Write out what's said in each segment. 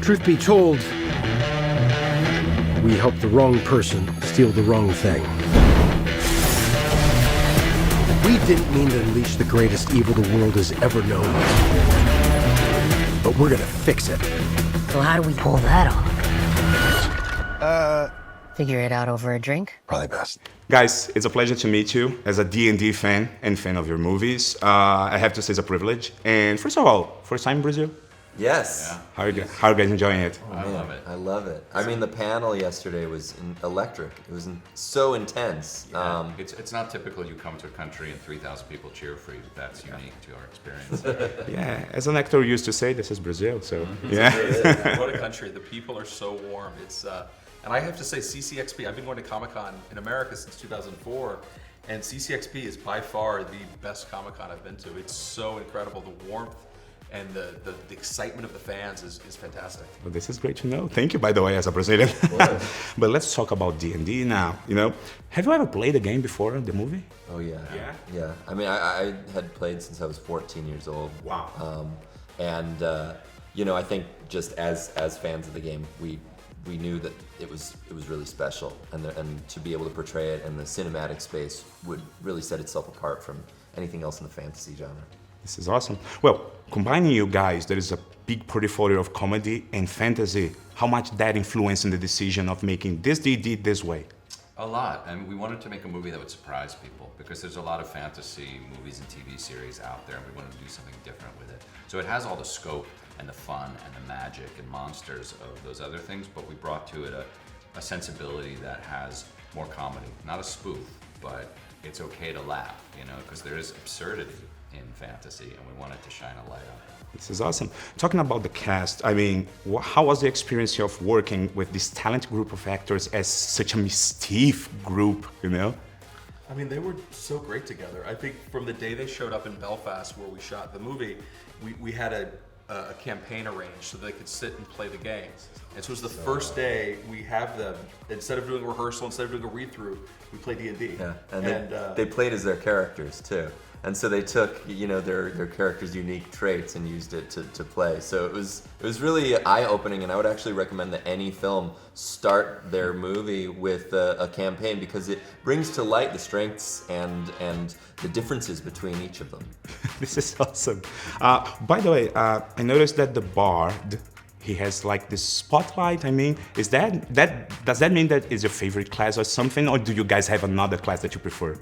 Truth be told, we helped the wrong person steal the wrong thing. We didn't mean to unleash the greatest evil the world has ever known. But we're gonna fix it. So how do we pull that off? Figure it out over a drink? Probably best. Guys, it's a pleasure to meet you as a D&D fan and fan of your movies. I have to say it's a privilege. And first of all, first time in Brazil? Yes. Yeah. How are you guys enjoying it? Oh, I love it. I love it. I mean, the panel yesterday was electric. It was so intense. Yeah. It's not typical you come to a country and 3,000 people cheer for you. That's unique to our experience. Yeah, as an actor used to say, this is Brazil, so yeah. What a country. The people are so warm. It's and I have to say, CCXP, I've been going to Comic-Con in America since 2004, and CCXP is by far the best Comic-Con I've been to. It's so incredible. The warmth and the excitement of the fans is fantastic. Well, this is great to know. Thank you, by the way, as a Brazilian. But let's talk about D&D now. You know, have you ever played a game before the movie? Oh yeah. Yeah? Yeah. I mean, I had played since I was 14 years old. Wow. You know, I think just as fans of the game, we knew that it was really special, and to be able to portray it in the cinematic space would really set itself apart from anything else in the fantasy genre. This is awesome. Well, combining you guys, there is a big portfolio of comedy and fantasy. How much that influenced in the decision of making this D&D this way? A lot. And we wanted to make a movie that would surprise people because there's a lot of fantasy movies and TV series out there, and we wanted to do something different with it. So it has all the scope and the fun and the magic and monsters of those other things, but we brought to it a sensibility that has more comedy. Not a spoof, but it's okay to laugh, you know, because there is absurdity in fantasy, and we wanted to shine a light on it. This is awesome. Talking about the cast, I mean, how was the experience of working with this talented group of actors as such a mischief group, you know? I mean, they were so great together. I think from the day they showed up in Belfast where we shot the movie, we had a campaign arranged so they could sit and play the game. And so it was the first day we have them, instead of doing a rehearsal, instead of doing a read-through, we played D&D. Yeah, and they played as their characters too. And so they took, you know, their characters' unique traits and used it to play. So it was really eye-opening, and I would actually recommend that any film start their movie with a campaign, because it brings to light the strengths and the differences between each of them. This is awesome. By the way, I noticed that the bard, he has like this spotlight. I mean, does that mean that is your favorite class or something, or do you guys have another class that you prefer?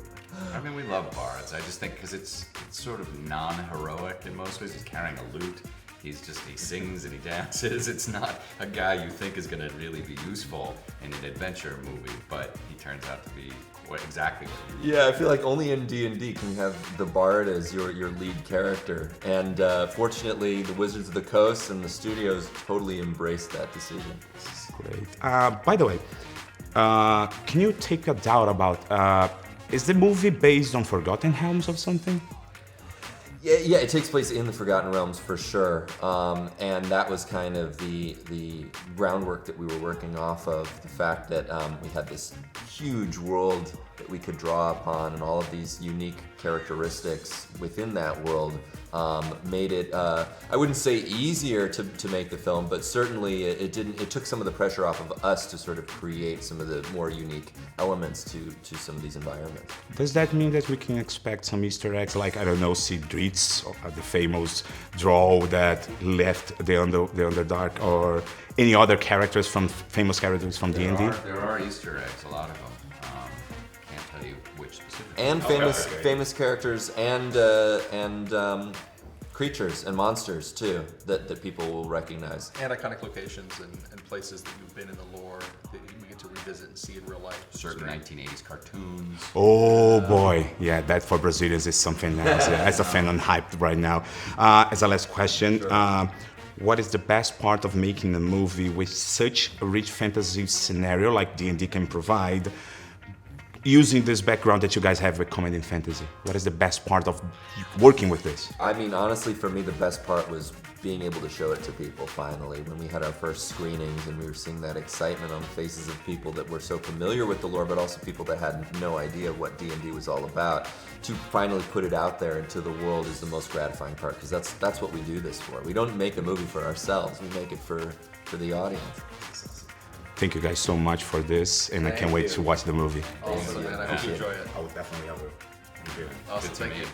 I mean, we love bards. I just think because it's sort of non-heroic in most ways. He's carrying a lute. He sings and he dances. It's not a guy you think is going to really be useful in an adventure movie, but he turns out to be exactly what you need. Yeah, I feel like only in D&D can you have the bard as your lead character. And fortunately, the Wizards of the Coast and the studios totally embraced that decision. This is great. By the way, can you take a doubt about... is the movie based on Forgotten Realms or something? Yeah, it takes place in the Forgotten Realms for sure, and that was kind of the groundwork that we were working off of. The fact that we had this huge world that we could draw upon, and all of these unique characteristics within that world made it, I wouldn't say easier to make the film, but certainly it took some of the pressure off of us to sort of create some of the more unique elements to some of these environments. Does that mean that we can expect some Easter eggs, like, I don't know, Dritz, the famous draw that left the Underdark, or any other characters famous characters from D&D? There are Easter eggs, a lot of them. Can't tell you which specifically. And famous characters and creatures and monsters too that people will recognize. And iconic locations and places that you've been in the lore that we get to revisit and see in real life. Certain 1980s cartoons. Oh boy, yeah, that for Brazilians is something else. Yeah, as a fan, I'm hyped right now. As a last question, what is the best part of making a movie with such a rich fantasy scenario like D&D can provide, using this background that you guys have with comedy and fantasy? What is the best part of working with this? I mean, honestly, for me, the best part was being able to show it to people finally. When we had our first screenings and we were seeing that excitement on the faces of people that were so familiar with the lore, but also people that had no idea what D&D was all about, to finally put it out there into the world is the most gratifying part, because that's what we do this for. We don't make a movie for ourselves, we make it for the audience. Thank you guys so much for this, and I can't wait to watch the movie. Awesome, man. I hope you Appreciate it. enjoy it. I would definitely have a Awesome, thank you.